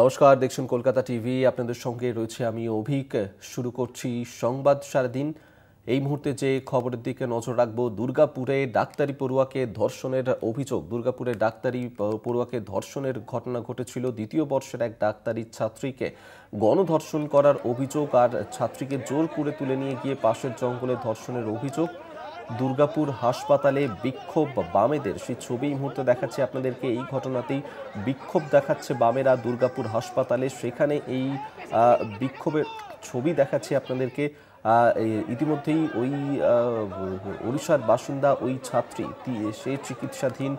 নমস্কার, দেখছেন কলকাতা টিভি। আপনাদের সঙ্গে রয়েছে আমি অভিক। শুরু করছি সংবাদ সারাদিন। এই মুহূর্তে যে খবরের দিকে নজর রাখবো, দুর্গাপুরে ডাক্তারি পড়ুয়াকে ধর্ষণের অভিযোগ। দুর্গাপুরে ডাক্তারি পড়ুয়াকে ধর্ষণের ঘটনা ঘটেছিল। দ্বিতীয় বর্ষের এক ডাক্তারি ছাত্রীকে গণধর্ষণ করার অভিযোগ আর ছাত্রীকে জোর করে তুলে নিয়ে গিয়ে পাশের জঙ্গলে ধর্ষণের অভিযোগ। দুর্গাপুর হাসপাতালে বিক্ষোভ বামেদের, সেই ছবি এই মুহূর্তে দেখাচ্ছে আপনাদেরকে। এই ঘটনাতেই বিক্ষোভ দেখাচ্ছে বামেরা দুর্গাপুর হাসপাতালে। সেখানে এই বিক্ষোভের ছবি দেখাচ্ছে আপনাদেরকে। ইতিমধ্যেই ওই ওড়িশার বাসিন্দা ওই ছাত্রী, সে চিকিৎসাধীন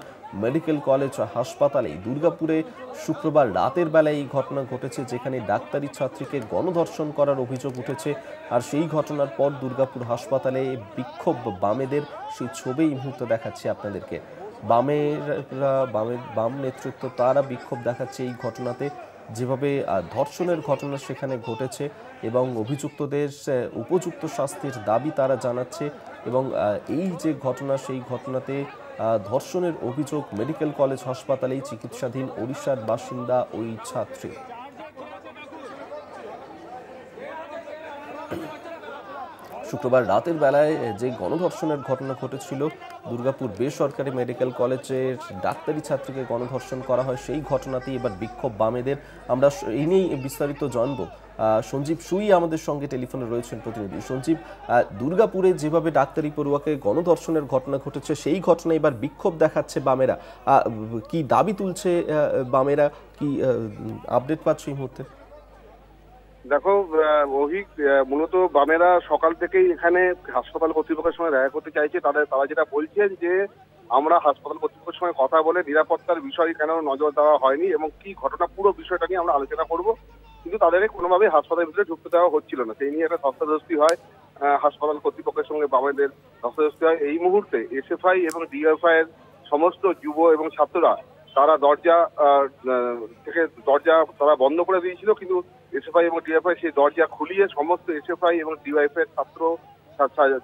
মেডিকেল কলেজ হাসপাতালে। দুর্গাপুরে শুক্রবার রাতের বেলায় এই ঘটনা ঘটেছে, যেখানে ডাক্তারি ছাত্রীকে গণধর্ষণ করার অভিযোগ উঠেছে। আর সেই ঘটনার পর দুর্গাপুর হাসপাতালে বিক্ষোভ বামেদের, সেই ছবি এই মুহূর্তে দেখাচ্ছে আপনাদেরকে। বাম নেতৃত্ব তারা বিক্ষোভ দেখাচ্ছে এই ঘটনাতে, যেভাবে ধর্ষণের ঘটনা সেখানে ঘটেছে এবং অভিযুক্তদের উপযুক্ত শাস্তির দাবি তারা জানাচ্ছে। এবং এই যে ঘটনা, সেই ঘটনাতে ধর্ষণের অভিযোগ মেডিকেল কলেজ হাসপাতালেই চিকিৎসাধীন ওড়িশার বাসিন্দা ওই ছাত্রী। শুক্রবার রাতের বেলায় যে গণধর্ষণের ঘটনা ঘটেছিল, দুর্গাপুর বেসরকারি মেডিকেল কলেজের ডাক্তারি ছাত্রীকে গণধর্ষণ করা হয়, সেই ঘটনাতেই এবার বিক্ষোভ বামেদের। আমরা এই নিয়েই বিস্তারিত জানবো। সঞ্জীব সুই আমাদের সঙ্গে টেলিফোনে রয়েছেন প্রতিনিধি। সঞ্জীব, দুর্গাপুরে যেভাবে ডাক্তারি পড়ুয়াকে গণধর্ষণের ঘটনা ঘটেছে, সেই ঘটনায় এবার বিক্ষোভ দেখাচ্ছে বামেরা। কি দাবি তুলছে বামেরা, কি আপডেট পাচ্ছ এই মুহূর্তে? দেখো অভিক, মূলত বামেরা সকাল থেকেই এখানে হাসপাতাল কর্তৃপক্ষের সঙ্গে দেখা করতে চাইছে। তারা যেটা বলছেন যে আমরা হাসপাতাল কর্তৃপক্ষের সঙ্গে কথা বলে নিরাপত্তার বিষয় কেন নজর দেওয়া হয়নি এবং কি ঘটনা, পুরো বিষয়টা নিয়ে আমরা আলোচনা করব, কিন্তু তাদেরকে কোনোভাবেই হাসপাতালের ভিতরে ঢুকতে দেওয়া হচ্ছিল না। সেই নিয়ে একটা ধস্তাধস্তি হয় হাসপাতাল কর্তৃপক্ষের সঙ্গে বামেদের, ধস্তাধস্তি হয়। এই মুহূর্তে এসএফআই এবং ডিএফআই এর সমস্ত যুব এবং ছাত্ররা তারা দরজা তারা বন্ধ করে দিয়েছিল, কিন্তু এসএফআই এবং ডিএফআই সেই দরজা খুলিয়ে সমস্ত এসএফআই এবং ডিওয়াইএফআই এর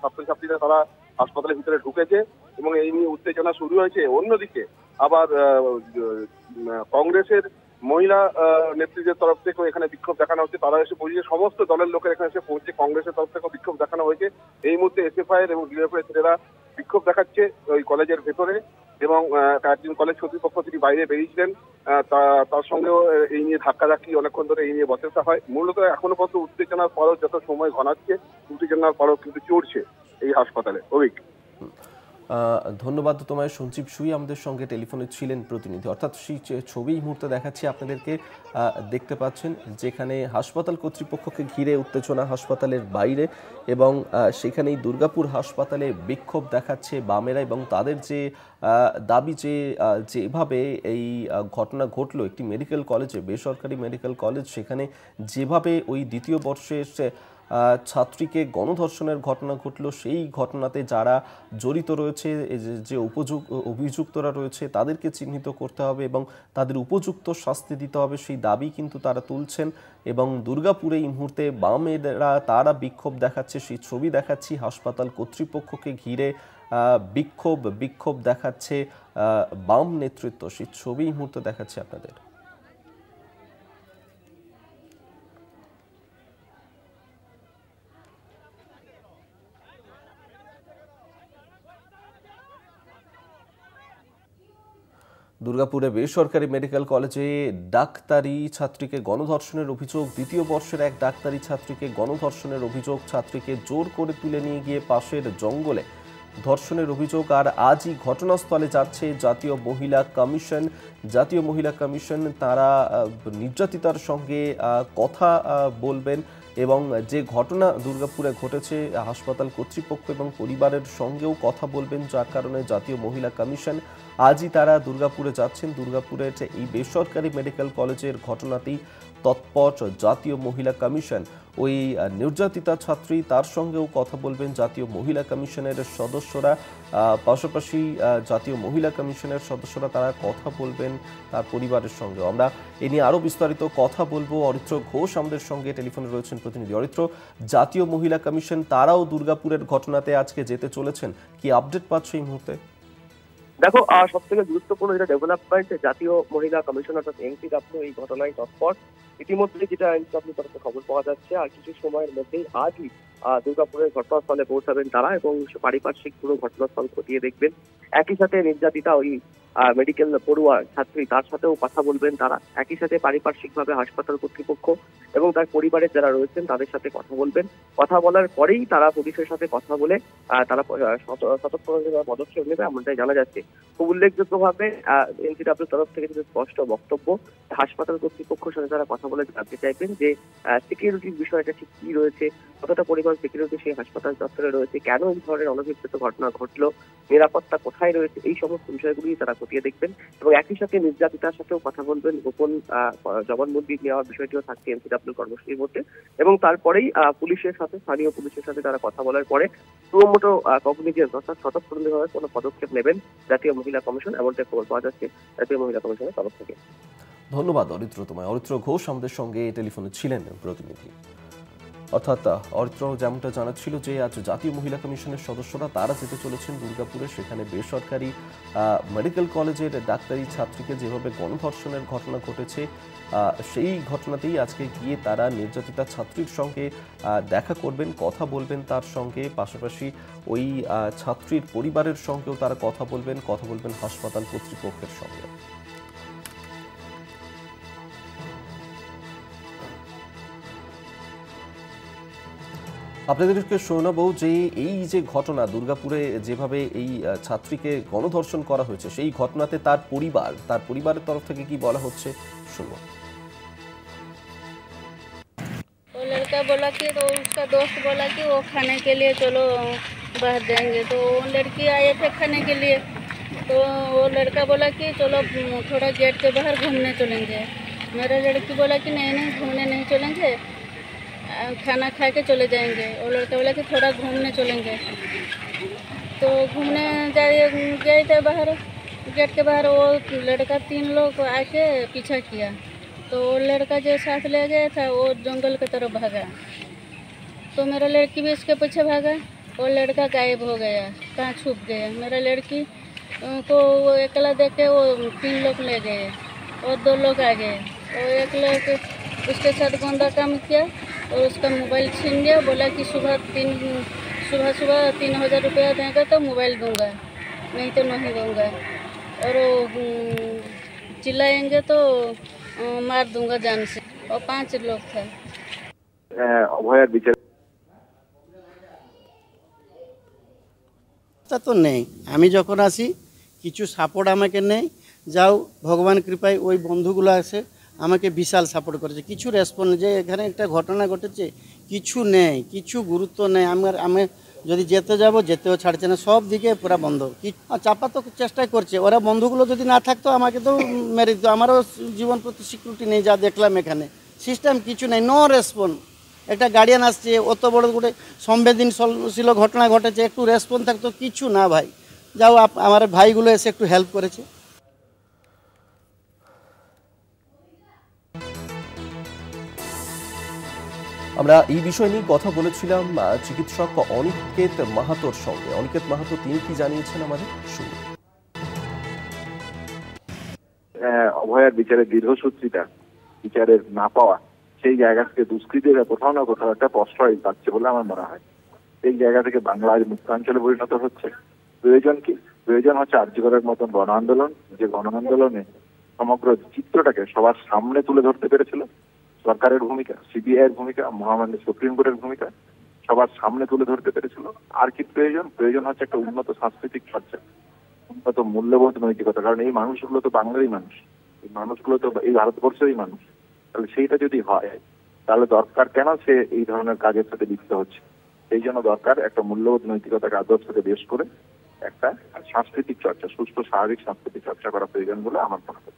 ছাত্রছাত্রীরা তারা হাসপাতালের ভিতরে ঢুকেছে এবং এই নিয়ে উত্তেজনা শুরু হয়েছে। অন্যদিকে আবার কংগ্রেসের মহিলা নেতৃত্বের তরফ থেকেও এখানে বিক্ষোভ দেখানো হচ্ছে। তারা এসে পৌঁছে, সমস্ত দলের লোকের এখানে এসে পৌঁছে, কংগ্রেসের তরফ থেকেও বিক্ষোভ দেখানো হয়েছে। এই মুহূর্তে এসএফআই এবং ডিওয়াইএফআই ছেলেরা বিক্ষোভ দেখাচ্ছে ওই কলেজের ভেতরে এবং একজন কলেজ কর্তৃপক্ষ তিনি বাইরে বেরিয়েছিলেন, তার সঙ্গেও এই নিয়ে ধাক্কাধাক্কি অনেকক্ষণ ধরে এই নিয়ে বচসা হয়। মূলত এখনো পর্যন্ত উত্তেজনার পরও, যত সময় ঘনাচ্ছে উত্তেজনার পরও কিন্তু চড়ছে এই হাসপাতালে। অভিক, ধন্যবাদ তোমায়। সঞ্জীব সুই আমাদের সঙ্গে টেলিফোনে ছিলেন প্রতিনিধি। অর্থাৎ সেই ছবি এই মুহূর্তে দেখাচ্ছি আপনাদেরকে, দেখতে পাচ্ছেন, যেখানে হাসপাতাল কর্তৃপক্ষকে ঘিরে উত্তেজনা হাসপাতালের বাইরে এবং সেখানেই দুর্গাপুর হাসপাতালে বিক্ষোভ দেখাচ্ছে বামেরা এবং তাদের যে দাবি, যেভাবে এই ঘটনা ঘটলো একটি মেডিকেল কলেজে, বেসরকারি মেডিকেল কলেজ, সেখানে যেভাবে ওই দ্বিতীয় বর্ষের ছাত্রীকে গণধর্ষণের ঘটনা ঘটলো, সেই ঘটনাতে যারা জড়িত রয়েছে, যে অভিযুক্তরা রয়েছে, তাদেরকে চিহ্নিত করতে হবে এবং তাদের উপযুক্ত শাস্তি দিতে হবে, সেই দাবি কিন্তু তারা তুলছেন। এবং দুর্গাপুরে এই মুহূর্তে বামেরা তারা বিক্ষোভ দেখাচ্ছে, সেই ছবি দেখাচ্ছি। হাসপাতাল কর্তৃপক্ষকে ঘিরে বিক্ষোভ দেখাচ্ছে বাম নেতৃত্ব, সেই ছবি এই মুহূর্তে দেখাচ্ছে আপনাদের। দুর্গাপুরে বেসরকারি মেডিকেল কলেজে ডাক্তারি ছাত্রীকে গণধর্ষণের অভিযোগ। দ্বিতীয় বর্ষের এক ডাক্তারি ছাত্রীকে গণধর্ষণের অভিযোগ, ছাত্রীকে জোর করে তুলে নিয়ে গিয়ে পাশের জঙ্গলে ধর্ষণের অভিযোগ। আর আজই ঘটনাস্থলে যাচ্ছে জাতীয় মহিলা কমিশন। জাতীয় মহিলা কমিশন তারা নির্যাতিতার সঙ্গে কথা বলবেন এবং যে ঘটনা দুর্গাপুরে ঘটেছে, হাসপাতাল কর্তৃপক্ষ এবং পরিবারের সঙ্গেও কথা বলবেন, যার কারণে জাতীয় মহিলা কমিশন আজই তারা দুর্গাপুরে যাচ্ছেন। দুর্গাপুরের এই বেসরকারি মেডিকেল কলেজের ঘটনাতেই তৎপর জাতীয় মহিলা কমিশন। ওই নির্যাতিতা ছাত্রী, তার সঙ্গেও কথা বলবেন জাতীয় মহিলা কমিশনের সদস্যরা। পাশাপাশি জাতীয় মহিলা কমিশনের সদস্যরা তারা কথা বলবেন তার পরিবারের সঙ্গেও। আমরা এ নিয়ে আরও বিস্তারিত কথা বলবো। অরিত্র ঘোষ আমাদের সঙ্গে টেলিফোনে রয়েছেন প্রতিনিধি। অরিত্র, জাতীয় মহিলা কমিশন তারাও দুর্গাপুরের ঘটনাতে আজকে যেতে চলেছেন, কি আপডেট পাচ্ছ এই মুহূর্তে? দেখো, সব থেকে গুরুত্বপূর্ণ যেটা ডেভেলপমেন্ট, জাতীয় মহিলা কমিশন অর্থাৎ এনসিডব্লিউ এই ঘটনায় তৎপর। ইতিমধ্যে যেটা এনসিডব্লিউ তরফে খবর পাওয়া যাচ্ছে, আর কিছু সময়ের মধ্যেই আজই দুর্গাপুরের ঘটনাস্থলে পৌঁছাবেন তারা এবং পারিপার্শ্বিক পুরো ঘটনাস্থল খতিয়ে দেখবেন। একই সাথে নির্যাতিতা ওই মেডিকেল পড়ুয়া ছাত্রী, তার সাথেও কথা বলবেন তারা। একই সাথে পারিপার্শ্বিকভাবে হাসপাতাল কর্তৃপক্ষ এবং তার পরিবারের যারা রয়েছেন তাদের সাথে কথা বলবেন। কথা বলার পরেই তারা পুলিশের সাথে কথা বলে তারা সতর্কতা পদক্ষেপ নেবে এমনটাই জানা যাচ্ছে। খুব উল্লেখযোগ্যভাবে এনসিডব্লিউ তরফ থেকে কিন্তু স্পষ্ট বক্তব্য, হাসপাতাল কর্তৃপক্ষের সাথে তারা কথা বলে জানতে চাইবেন যে সিকিউরিটির বিষয়টা ঠিক কি রয়েছে, কতটা পরিমাণ সিকিউরিটি সেই হাসপাতাল চত্বরে রয়েছে, কেন এই ধরনের অনভিপ্রেত ঘটনা ঘটলো, নিরাপত্তা কোথায় রয়েছে, এই সমস্ত বিষয়গুলি তারা খতিয়ে দেখবেন। এবং একই সাথে নির্যাতিতার সাথেও কথা বলবেন। গোপন জবানবন্দি নেওয়ার বিষয়টিও থাকছে এনসিডব্লিউ কর্মসূচির মধ্যে। এবং তারপরেই পুলিশের সাথে, স্থানীয় পুলিশের সাথে তারা কথা বলার পরে সুমোটো কগনিজেন্স অর্থাৎ স্বতঃস্ফূর্তভাবে কোনো পদক্ষেপ নেবেন জাতীয় মহিলা কমিশন, এমনটাই খবর পাওয়া যাচ্ছে জাতীয় মহিলা কমিশনের তরফ থেকে। ধন্যবাদ অরিত্র তোমায়। অরিত্র ঘোষ আমাদের সঙ্গে টেলিফোনে ছিলেন প্রতিনিধি। অর্থাৎ অরিত্র যেমনটা জানাচ্ছিল যে আজ জাতীয় মহিলা কমিশনের সদস্যরা তারা যেতে চলেছেন দুর্গাপুরে। সেখানে বেসরকারি মেডিকেল কলেজের ডাক্তারি ছাত্রীকে যেভাবে গণধর্ষণের ঘটনা ঘটেছে, সেই ঘটনাতেই আজকে গিয়ে তারা নির্যাতিতা ছাত্রীর সঙ্গে দেখা করবেন, কথা বলবেন তার সঙ্গে। পাশাপাশি ওই ছাত্রীর পরিবারের সঙ্গেও তারা কথা বলবেন হাসপাতাল কর্তৃপক্ষের সঙ্গে। আপনাদেরকে শোনাবো যে এই যে ঘটনা দুর্গাপুরে যেভাবে এই ছাত্রীকে গণধর্ষণ করা হয়েছে, সেই ঘটনাতে তার পরিবারের তরফ থেকে কি বলা হচ্ছে শুনবো। वो लड़का बोला कि, तो उसका दोस्त बोला कि वो खाने के लिए चलो बाहर जाएंगे। तो वो लड़की आए थे खाने के लिए, तो वो लड़का बोला कि चलो थोड़ा गेट के बाहर घूमने चलेंगे। मेरा लड़की बोला कि नहीं नहीं, घूमने नहीं चलेंगे, खाना खा के चले जाएंगे। वो लड़का बोला कि थोड़ा घूमने चलेंगे। तो घूमने गए थे बाहर, गेट के बाहर। वो लड़का 3 लोग आके पीछा किया, तो वो लड़का जो साथ ले गया था वो जंगल की तरफ भागा। तो मेरा लड़की भी इसके पीछे भागा। वो लड़का गायब हो गया, कहाँ छुप गया। मेरा लड़की को वो अकेला देख के वो 3 लोग ले गए और 2 लोग आ गए। वो एक लोग उसके साथ गंदा काम किया और उसका मोबाइल छीन गया। बोला कि सुबह 3000 रुपया देगा तो मोबाइल दूंगा, नहीं तो नहीं दूंगा, और चिल्लाएंगे तो मार दूंगा जान से। और 5 लोग थे। অভয়ার বিচার তা তো নেই। আমি যখন আসি কিছু সাপোর্ট আমাকে নেই, যাও ভগবান কৃপায় ওই বন্ধুগুলো আছে আমাকে বিশাল সাপোর্ট করেছে। কিছু রেসপন্স যে এখানে একটা ঘটনা ঘটেছে কিছু নেই, কিছু গুরুত্ব নেই। আমি যদি যেতেও ছাড়ছে না, সব দিকে পুরো বন্ধ। চাপা তো চেষ্টাই করছে ওরা। বন্ধুগুলো যদি না থাকতো আমাকে তো মেরে দিত। আমারও জীবন প্রতি সিকিউরিটি নেই, যা দেখলাম এখানে সিস্টেম কিছু নেই, নো রেসপন্স। একটা গার্ডিয়ান আসছে, অত বড় করে সংবেদনশীল ঘটনা ঘটেছে, একটু রেসপন্স থাকতো, কিছু না ভাই। যাও আমার ভাইগুলো এসে একটু হেল্প করেছে। আমরা এই বিষয় নিয়ে কথা বলেছিলাম চিকিৎসক অনিকেত মাহাতোর সঙ্গে। অনিকেত মাহাতো তিনি কি জানিয়েছেন আমাদের শুনুন। অভয়ার বিচারের দীর্ঘসূত্রিতা, বিচারের না পাওয়া, সেই জায়গা থেকে দুষ্কৃতীরা কোথাও না কোথাও একটা প্রশ্রয় পাচ্ছে বলে আমার মনে হয়। এই জায়গা থেকে বাংলা আজ মুক্তাঞ্চলে পরিণত হচ্ছে। প্রয়োজন কি? প্রয়োজন হচ্ছে আর্যগরের মতন গণ আন্দোলন, যে গণ আন্দোলনে সমগ্র চিত্রটাকে সবার সামনে তুলে ধরতে পেরেছিল। সরকারের ভূমিকা, সিবিআই এর ভূমিকা, মহামান্য সুপ্রিম কোর্টের ভূমিকা সবার সামনে তুলে ধরতে পেরেছিল। আর কি প্রয়োজন? প্রয়োজন হচ্ছে একটা উন্নত সাংস্কৃতিক চর্চা, উন্নত মূল্যবোধ নৈতিকতা। কারণ এই মানুষগুলো তো বাংলারই মানুষ, এই মানুষগুলো তো এই ভারতবর্ষেরই মানুষ। তাহলে সেইটা যদি হয় তাহলে দরকার কেন সে এই ধরনের কাজের সাথে লিপ্ত হচ্ছে? সেই জন্য দরকার একটা মূল্যবোধ নৈতিকতাকে আদর্শকে বেশ করে একটা সাংস্কৃতিক চর্চা, সুস্থ স্বাভাবিক সাংস্কৃতিক চর্চা করা প্রয়োজন বলে আমার মনে হয়।